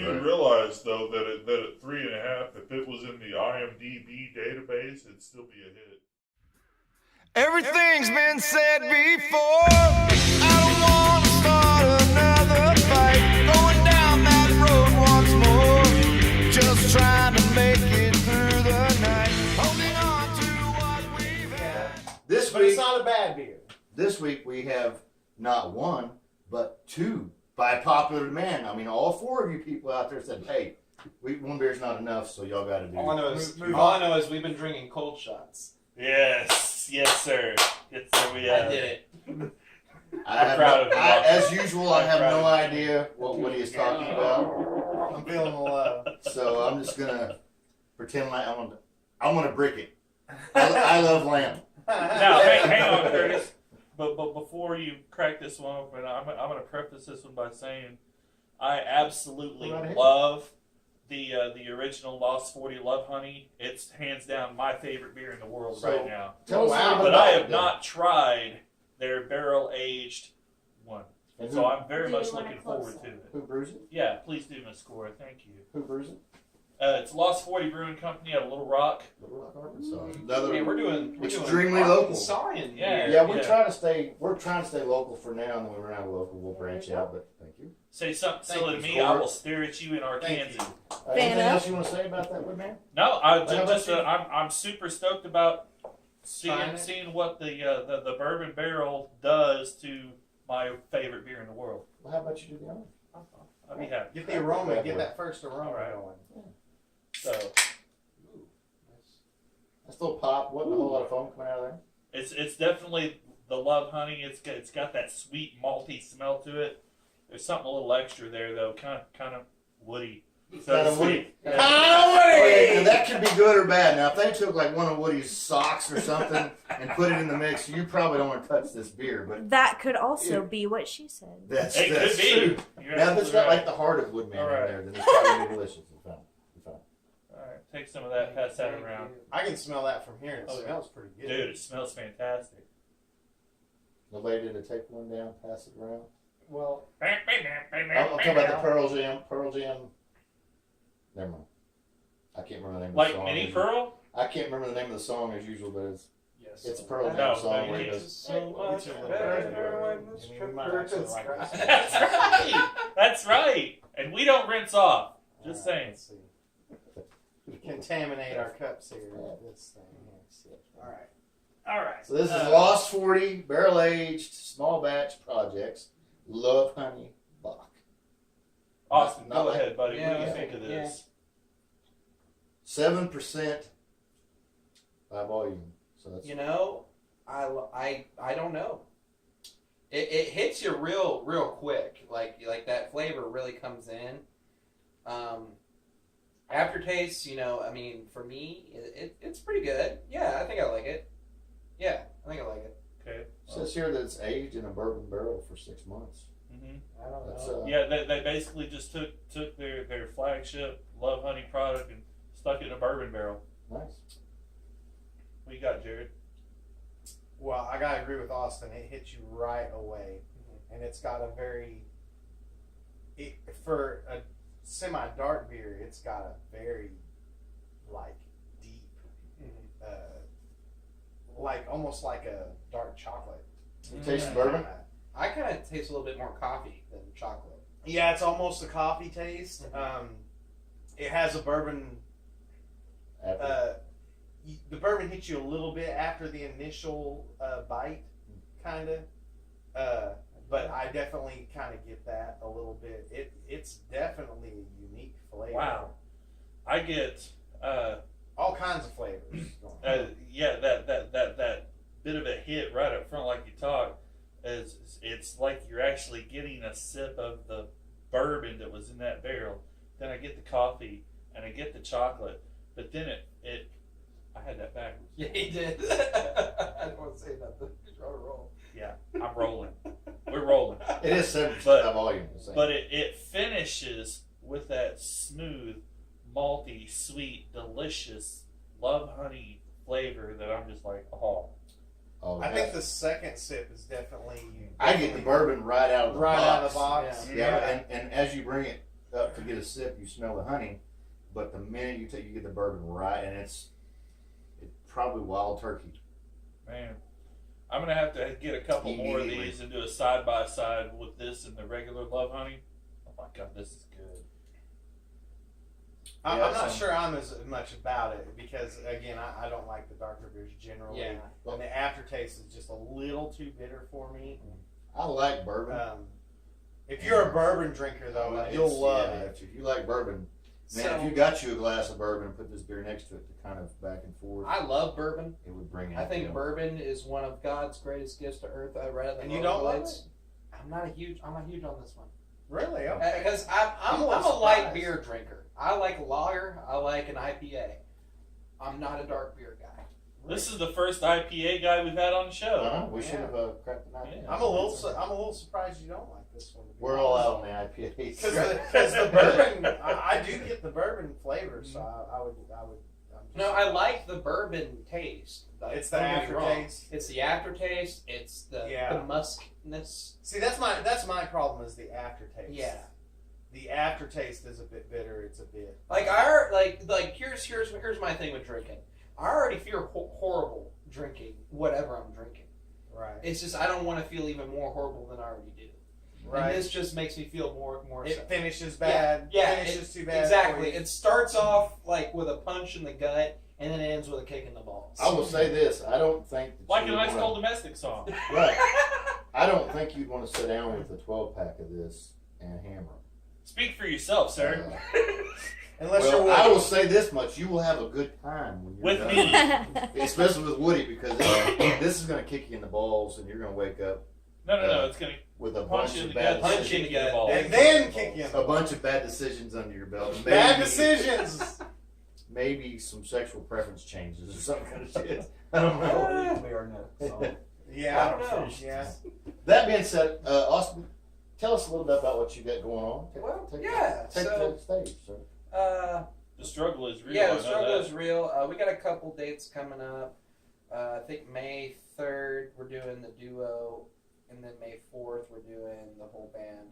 do realize though that at 3.5, if it was in the IMDb database, it'd still be a hit. Everything's been said before. I don't want to start another fight. Going down that road once more. Just trying to make it through the night. Holding on to what we've had. This But week, it's not a bad beer. this week we have not one, but two by popular demand. I mean, all four of you people out there said, "Hey, one beer's not enough, so y'all got to do." All I know is we've been drinking cold shots. Yes, sir. Yes, sir. We I did it. As usual, I have no idea what he is talking about. I'm feeling the love. So I'm just gonna pretend like I'm gonna brick it. I love lamb. Now, hang on, Curtis. But before you crack this one open, I'm going to preface this one by saying I absolutely love the original Lost 40 Love Honey. It's hands down my favorite beer in the world right now. But I have not tried their barrel aged one. So I'm very much looking forward to it. Who brews it? Yeah, please do, Miss Cora. Thank you. Who brews it? It's Lost 40 Brewing Company out of Little Rock. Little Rock, Arkansas. Man, we're doing extremely local. Arkansasian Yeah. here. Yeah, we're trying to stay local for now, and then when we run out of local, we'll branch out. But thank you. Say something Thank silly you, to me, Cora. I will stare at you in Arkansas. Anything else you want to say about that, Woodman? No, about I'm super stoked about seeing what the Bourbon-Barrel does to my favorite beer in the world. Well, how about you do the honor? I'd be happy. Get the aroma. Get that first aroma All right. going. So That still pop. Wasn't a whole lot of foam coming out of there. it's definitely the Love Honey. It's got that sweet malty smell to it. There's something a little extra there though, kind of woody. So Kind to of woody. speak. Kind of woody. Okay, now that could be good or bad. Now, if they took like one of Woody's socks or something and put it in the mix, you probably don't want to touch this beer. But That could also be what she said. that's It could be. true. You're Now, if it's absolutely got right. like the heart of Woodman All right. in there, then it's probably be delicious. It's fine. All right, take some of that, pass that around. I can smell that from here. It Oh, yeah. smells pretty good. Dude, it smells fantastic. Nobody did to take one down, pass it around. Well, I'm talking about the Pearl Jam. Pearl Jam. Never mind. I can't remember the name of the Like song. Mini Pearl? I can't remember the name of the song as usual, but it's a Pearl Jam No, song no, where it he is. goes. So much better when this trip hurts. That's right. That's right. And we don't rinse off. Just saying. Let's see. Contaminate our cups here with this thing here. All right. So this is Lost 40 barrel aged small batch projects. Love Honey Bach. Austin, Not go like- ahead, buddy. What do Yeah. you think of this? 7% by volume. So that's You know, I don't know. It hits you real quick. Like that flavor really comes in. Aftertaste, I mean, for me, it's pretty good. Yeah, I think I like it. Yeah, I think I like it. Okay. it says here that it's aged in a bourbon barrel for 6 months. Mm-hmm. I don't That's know. Yeah, they basically just took their flagship Love Honey product and stuck it in a bourbon barrel. Nice. What you got, Jared? Well, I gotta agree with Austin. It hits you right away, and it's got a for a semi-dark beer, it's got a very deep, like almost like a dark chocolate. You taste the bourbon? I kind of taste a little bit more coffee than chocolate. Yeah, it's almost a coffee taste. It has a bourbon. The bourbon hits you a little bit after the initial bite, kind of. But I definitely kind of get that a little bit. It's definitely a unique flavor. Wow. I get All kinds of flavors. yeah, that bit of a hit right up front, like you talked, is it's like you're actually getting a sip of the bourbon that was in that barrel. Then I get the coffee and I get the chocolate, but then it I had that backwards. Yeah, he did. I don't want to say nothing. You're trying to roll. Yeah, I'm rolling. We're rolling. It is 7% But- by volume. But it finishes with that smooth, malty, sweet, delicious Love Honey flavor that I'm just like, oh. I think the second sip is definitely. I get the bourbon right out of the box. Out of the box. Yeah, and as you bring it up to get a sip, you smell the honey, but the minute you get the bourbon right, and it's probably wild turkey. Man, I'm gonna have to get a couple more of Immediately. these and do a side by side with this and the regular Love Honey. Oh my God, this is good. I'm Yeah, not so- sure I'm as much about it because, again, I don't like the darker beers generally. Yeah. And the aftertaste is just a little too bitter for me. I like bourbon. If you're a bourbon drinker, though, It's- you'll love yeah, it. If you like bourbon, man, So- if you got you a glass of bourbon and put this beer next to it to kind of back and forth, I love bourbon. it would bring it. I think bourbon is one of God's greatest gifts to earth. I read it. And you don't love it? I'm not huge on this one. Really? Okay. Because I'm a little a light surprised. beer drinker. I like lager. I like an IPA. I'm not a dark beer guy. This is the first IPA guy we've had on the show. We should have cracked the night. Yeah. I'm a little surprised you don't like this one. We're all out on the IPAs. Because the bourbon, I do get the bourbon flavor, so I would. No, I like the bourbon taste. It's the Don't get me wrong. aftertaste. It's the aftertaste. It's the muskness. See, that's my problem is the aftertaste. Yeah. The aftertaste is a bit bitter. It's a bit Like here's my thing with drinking. I already feel horrible drinking whatever I'm drinking. right. It's just I don't want to feel even more horrible than I already do. Right. And this just makes me feel more so. It finishes bad. Yeah, finishes too bad. Exactly. for you. It starts off like with a punch in the gut, and then it ends with a kick in the balls. I will say this: I don't think that Like a you would nice wanna- cold domestic song. Right. I don't think you'd want to sit down with a 12-pack of this and hammer. Speak for yourself, sir. Unless you're Well, Woody. I will say this much: you will have a good time when you're With done. me. Especially with Woody, because this is going to kick you in the balls, and you're going to wake up No. It's gonna with a punch bunch you in of the bad gut, punch decisions. you in the balls. and then kick you in the a bunch of bad decisions under your belt. bad Maybe- decisions. Maybe some sexual preference changes or some kind of shit. I don't know. We are next. So. Yeah, I don't know. Yeah. That being said, Austin, tell us a little bit about what you got going on. Well, Take yeah, the so- stage, sir. The struggle is real. I Yeah, the know struggle that. is real. We got a couple dates coming up. I think May 3rd we're doing the duo, and then May 4th we're doing the whole band.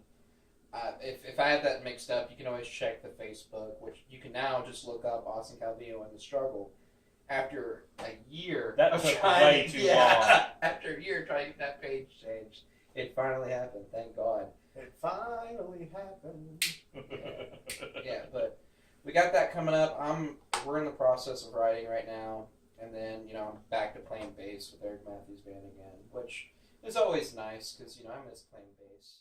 If I had that mixed up, you can always check the Facebook, which you can now just look up Austin Calvillo and the struggle. After a year That of took trying, way too long. After a year trying to get that page changed, it finally happened. Thank God. It finally happened. Yeah, but we got that coming up. We're in the process of writing right now, and then I'm back to playing bass with Eric Matthews Band again, which is always nice because I miss playing bass.